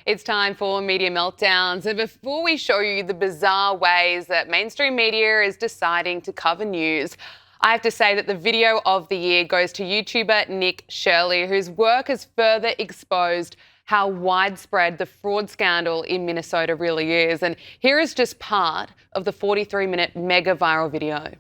It's time for Media Meltdowns. And before we show you the bizarre ways that mainstream media is deciding to cover news, I have to say that the video of the year goes to YouTuber Nick Shirley, whose work has further exposed how widespread the fraud scandal in Minnesota really is. And here is just part of the 43-minute mega viral video.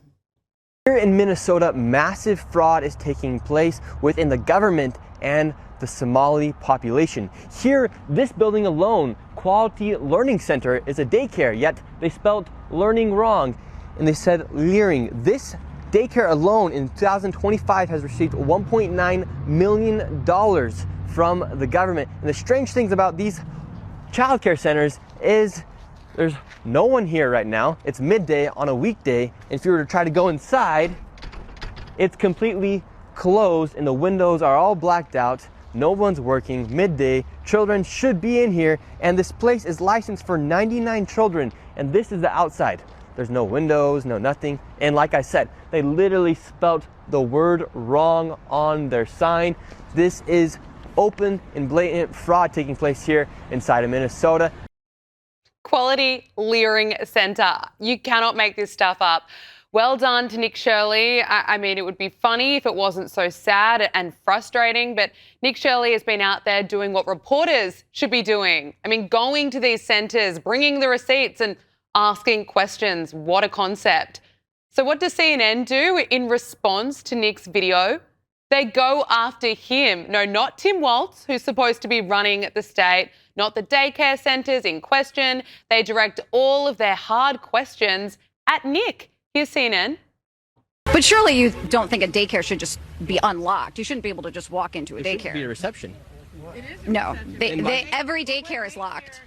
Here in Minnesota, massive fraud is taking place within the government and the Somali population. Here, this building alone, Quality Learning Center, is a daycare, yet they spelled learning wrong and they said leering. This daycare alone in 2025 has received $1.9 million from the government. And the strange things about these childcare centers is there's no one here right now. It's midday on a weekday, and if you were to try to go inside, it's completely closed and the windows are all blacked out. No one's working. Midday, children should be in here, and this place is licensed for 99 children, and this is the outside. There's no windows, no nothing, and like I said, they literally spelt the word wrong on their sign. This is open and blatant fraud taking place here inside of Minnesota. Quality Leering Center. You cannot make this stuff up. Well done to Nick Shirley. I mean, it would be funny if it wasn't so sad and frustrating, but Nick Shirley has been out there doing what reporters should be doing. I mean, going to these centers, bringing the receipts and asking questions. What a concept. So what does CNN do in response to Nick's video? They go after him. No, not Tim Walz, who's supposed to be running the state, not the daycare centers in question. They direct all of their hard questions at Nick. Here's CNN. But surely you don't think a daycare should just be unlocked. You shouldn't be able to just walk into a daycare. It should be a reception. It is no, every daycare is locked.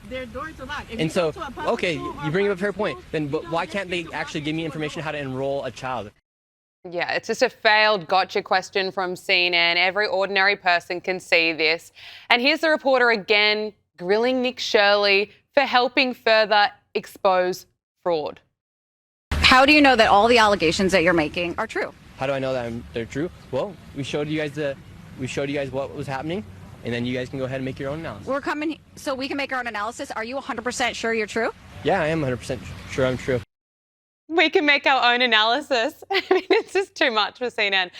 Their doors are locked. And so, okay, you bring up a fair point. Then but why can't they actually give me information how to enroll a child? Yeah, it's just a failed gotcha question from CNN. Every ordinary person can see this. And here's the reporter again grilling Nick Shirley for helping further expose fraud. How do you know that all the allegations that you're making are true? How do I know that they're true? Well, we showed you guys what was happening, and then you guys can go ahead and make your own analysis. We're coming so we can make our own analysis. Are you 100% sure you're true? Yeah, I am 100% sure I'm true. We can make our own analysis. I mean, it's just too much for CNN.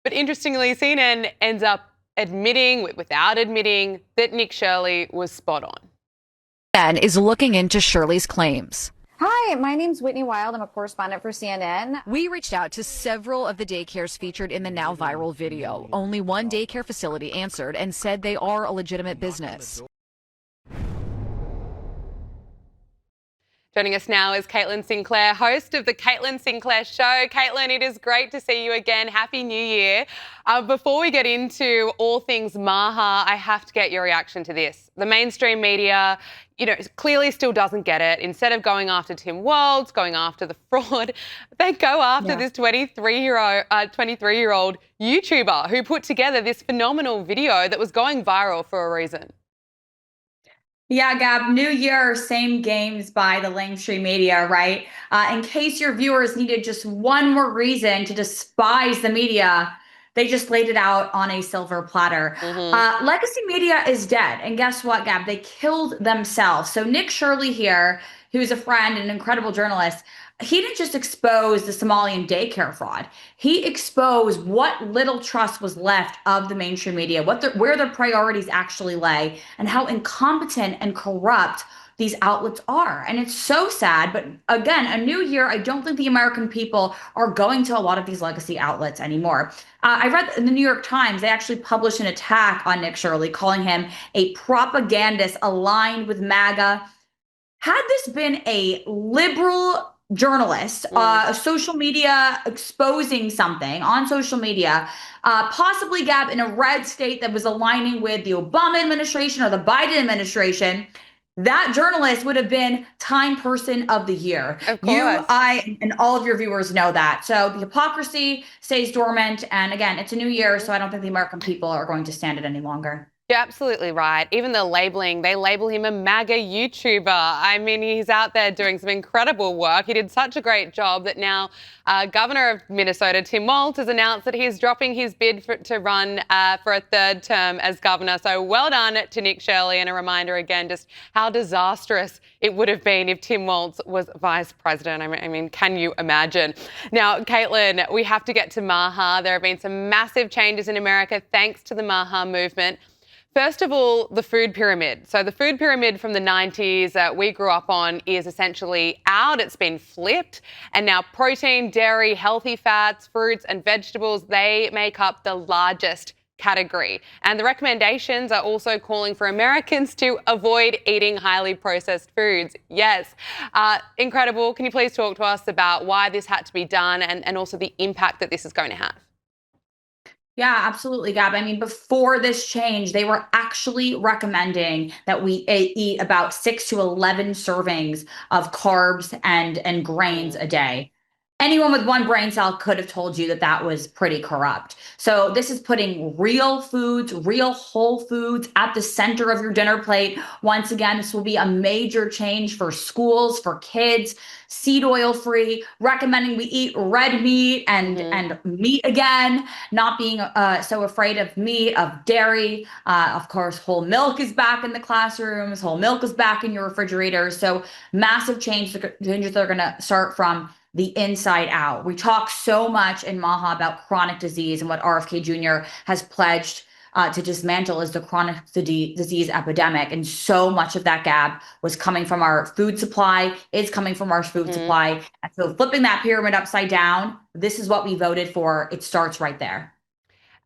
But interestingly, CNN ends up admitting, without admitting, that Nick Shirley was spot on. And is looking into Shirley's claims. Hi, my name's Whitney Wild. I'm a correspondent for CNN. We reached out to several of the daycares featured in the now viral video. Only one daycare facility answered and said they are a legitimate business. Joining us now is Caitlin Sinclair, host of The Caitlin Sinclair Show. Caitlin, it is great to see you again. Happy New Year. Before we get into all things Maha, I have to get your reaction to this. The mainstream media, clearly still doesn't get it. Instead of going after Tim Walz, going after the fraud, they go after this 23-year-old YouTuber who put together this phenomenal video that was going viral for a reason. Yeah, Gab, new year, same games by the mainstream media, right? In case your viewers needed just one more reason to despise the media, they just laid it out on a silver platter. Legacy media is dead. And guess what, Gab? They killed themselves. So Nick Shirley here, who's a friend and an incredible journalist, he didn't just expose the Somalian daycare fraud. He exposed what little trust was left of the mainstream media, where their priorities actually lay, and how incompetent and corrupt these outlets are. And it's so sad. But again, a new year, I don't think the American people are going to a lot of these legacy outlets anymore. I read in the New York Times, they actually published an attack on Nick Shirley, calling him a propagandist aligned with MAGA. Had this been a liberal journalist, social media exposing something on social media, possibly, Gab, in a red state that was aligning with the Obama administration or the Biden administration, that journalist would have been Time Person of the Year. Of course. You, I, and all of your viewers know that. So the hypocrisy stays dormant. And again, it's a new year, so I don't think the American people are going to stand it any longer. You're absolutely right. Even the labeling, they label him a MAGA YouTuber. I mean, he's out there doing some incredible work. He did such a great job that now Governor of Minnesota, Tim Walz, has announced that he's dropping his bid to run for a third term as governor. So well done to Nick Shirley, and a reminder again just how disastrous it would have been if Tim Walz was vice president. I mean, can you imagine? Now, Caitlin, we have to get to Maha. There have been some massive changes in America thanks to the Maha movement. First of all, the food pyramid. So the food pyramid from the 90s that we grew up on is essentially out. It's been flipped. And now protein, dairy, healthy fats, fruits and vegetables, they make up the largest category. And the recommendations are also calling for Americans to avoid eating highly processed foods. Yes, incredible. Can you please talk to us about why this had to be done and also the impact that this is going to have? Yeah, absolutely, Gab. I mean, before this change, they were actually recommending that we eat about 6 to 11 servings of carbs and grains a day. Anyone with one brain cell could have told you that that was pretty corrupt. So this is putting real foods, real whole foods at the center of your dinner plate. Once again, this will be a major change for schools, for kids, seed oil free, recommending we eat red meat and meat again, not being so afraid of meat, of dairy. Of course, whole milk is back in the classrooms, whole milk is back in your refrigerators. So massive changes that are going to start from the inside out. We talk so much in Maha about chronic disease and what RFK Jr. has pledged to dismantle is the chronic disease epidemic. And so much of that, Gab, was coming from our food supply, is coming from our food supply. And so flipping that pyramid upside down, this is what we voted for. It starts right there.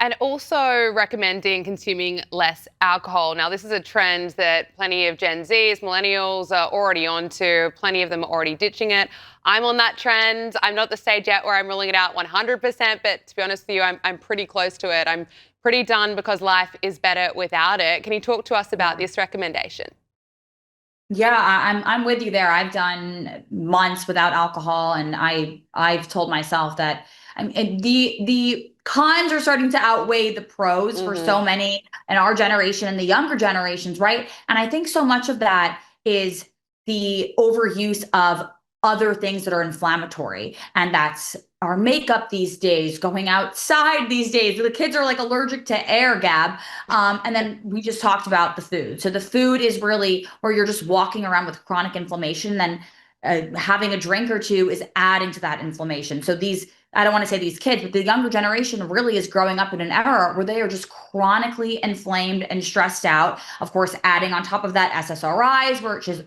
And also recommending consuming less alcohol. Now, this is a trend that plenty of Gen Zs, millennials are already onto. Plenty of them are already ditching it. I'm on that trend. I'm not at the stage yet where I'm ruling it out 100%, but to be honest with you, I'm pretty close to it. I'm pretty done because life is better without it. Can you talk to us about this recommendation? Yeah, I'm with you there. I've done months without alcohol, and I've told myself that the cons are starting to outweigh the pros for so many in our generation and the younger generations, right? And I think so much of that is the overuse of other things that are inflammatory, and that's our makeup these days, going outside these days. The kids are like allergic to air, Gab. And then we just talked about the food. So the food is really where you're just walking around with chronic inflammation. Then having a drink or two is adding to that inflammation. So I don't want to say these kids, but the younger generation really is growing up in an era where they are just chronically inflamed and stressed out. Of course, adding on top of that SSRIs,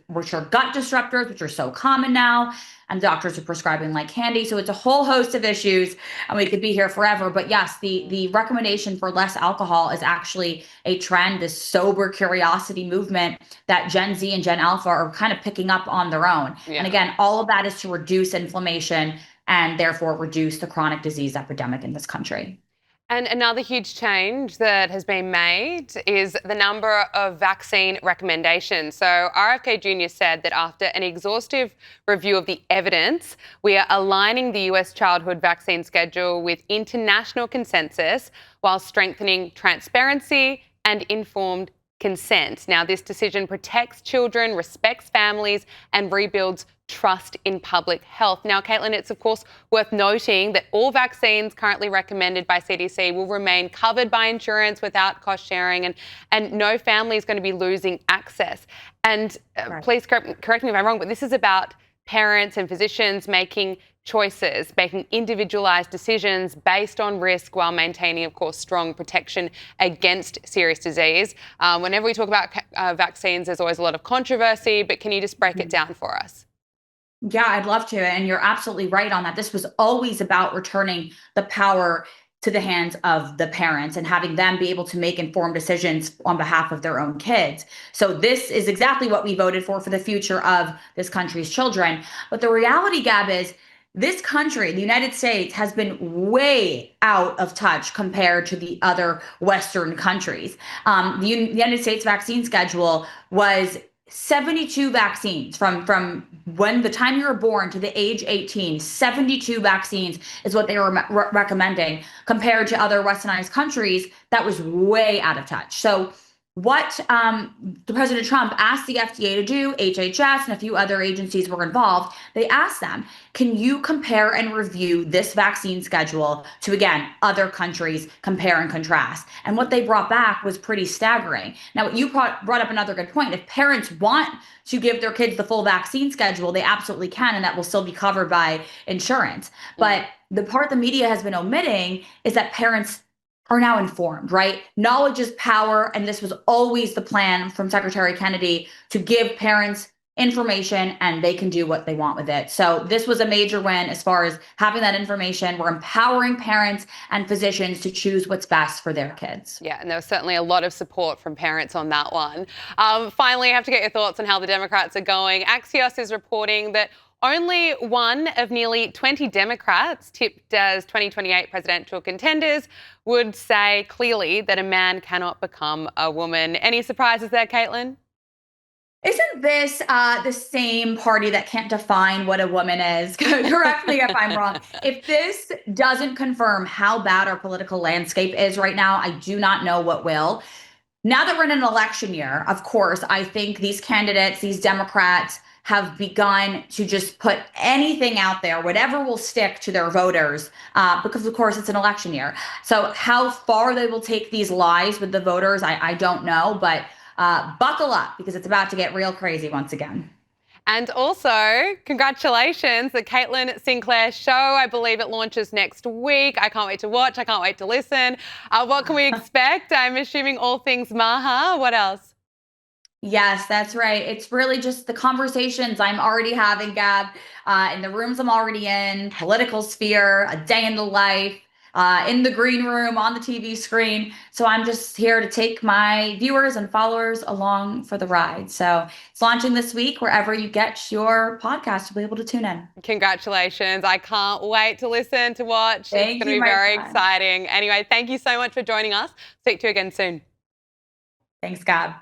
which are gut disruptors, which are so common now, and doctors are prescribing like candy. So it's a whole host of issues, and we could be here forever. But yes, the recommendation for less alcohol is actually a trend, this sober curiosity movement that Gen Z and Gen Alpha are kind of picking up on their own. Yeah. And again, all of that is to reduce inflammation and therefore reduce the chronic disease epidemic in this country. And another huge change that has been made is the number of vaccine recommendations. So RFK Jr. said that after an exhaustive review of the evidence, we are aligning the US childhood vaccine schedule with international consensus while strengthening transparency and informed consent. Now, this decision protects children, respects families, and rebuilds trust in public health. Now, Caitlin, it's of course worth noting that all vaccines currently recommended by CDC will remain covered by insurance without cost sharing, and no family is going to be losing access. And please correct me if I'm wrong, but this is about parents and physicians making choices, making individualized decisions based on risk while maintaining, of course, strong protection against serious disease. Whenever we talk about vaccines, there's always a lot of controversy, but can you just break it down for us? Yeah, I'd love to. And you're absolutely right on that. This was always about returning the power to the hands of the parents and having them be able to make informed decisions on behalf of their own kids. So this is exactly what we voted for the future of this country's children. But the reality, Gab, is this country, the United States, has been way out of touch compared to the other Western countries. The United States vaccine schedule was 72 vaccines from when the time you were born to the age 18. 72 vaccines is what they were recommending compared to other westernized countries. That was way out of touch. So what the President Trump asked the FDA to do, HHS and a few other agencies were involved. They asked them, can you compare and review this vaccine schedule to, again, other countries, compare and contrast? And what they brought back was pretty staggering. Now, you brought up another good point. If parents want to give their kids the full vaccine schedule, they absolutely can, and that will still be covered by insurance. But the part the media has been omitting is that parents are now informed, right? Knowledge is power. And this was always the plan from Secretary Kennedy to give parents information and they can do what they want with it. So this was a major win as far as having that information. We're empowering parents and physicians to choose what's best for their kids. Yeah, and there was certainly a lot of support from parents on that one. Finally, I have to get your thoughts on how the Democrats are going. Axios is reporting that only one of nearly 20 Democrats tipped as 2028 presidential contenders would say clearly that a man cannot become a woman. Any surprises there, Caitlin? Isn't this the same party that can't define what a woman is? Correct me if I'm wrong. If this doesn't confirm how bad our political landscape is right now, I do not know what will. Now that we're in an election year, of course, I think these candidates, these Democrats, have begun to just put anything out there, whatever will stick to their voters, because of course it's an election year. So how far they will take these lies with the voters, I don't know, but buckle up because it's about to get real crazy once again. And also, congratulations, the Caitlin Sinclair Show. I believe it launches next week. I can't wait to watch. I can't wait to listen. What can we expect? I'm assuming all things Maha. What else? Yes, that's right. It's really just the conversations I'm already having, Gab, in the rooms I'm already in, political sphere, a day in the life, in the green room, on the TV screen. So I'm just here to take my viewers and followers along for the ride. So it's launching this week. Wherever you get your podcast, you'll be able to tune in. Congratulations. I can't wait to listen, to watch. Thank It's going to you, be my very friend. exciting. Anyway, thank you so much for joining us. Speak to you again soon. Thanks, Gab.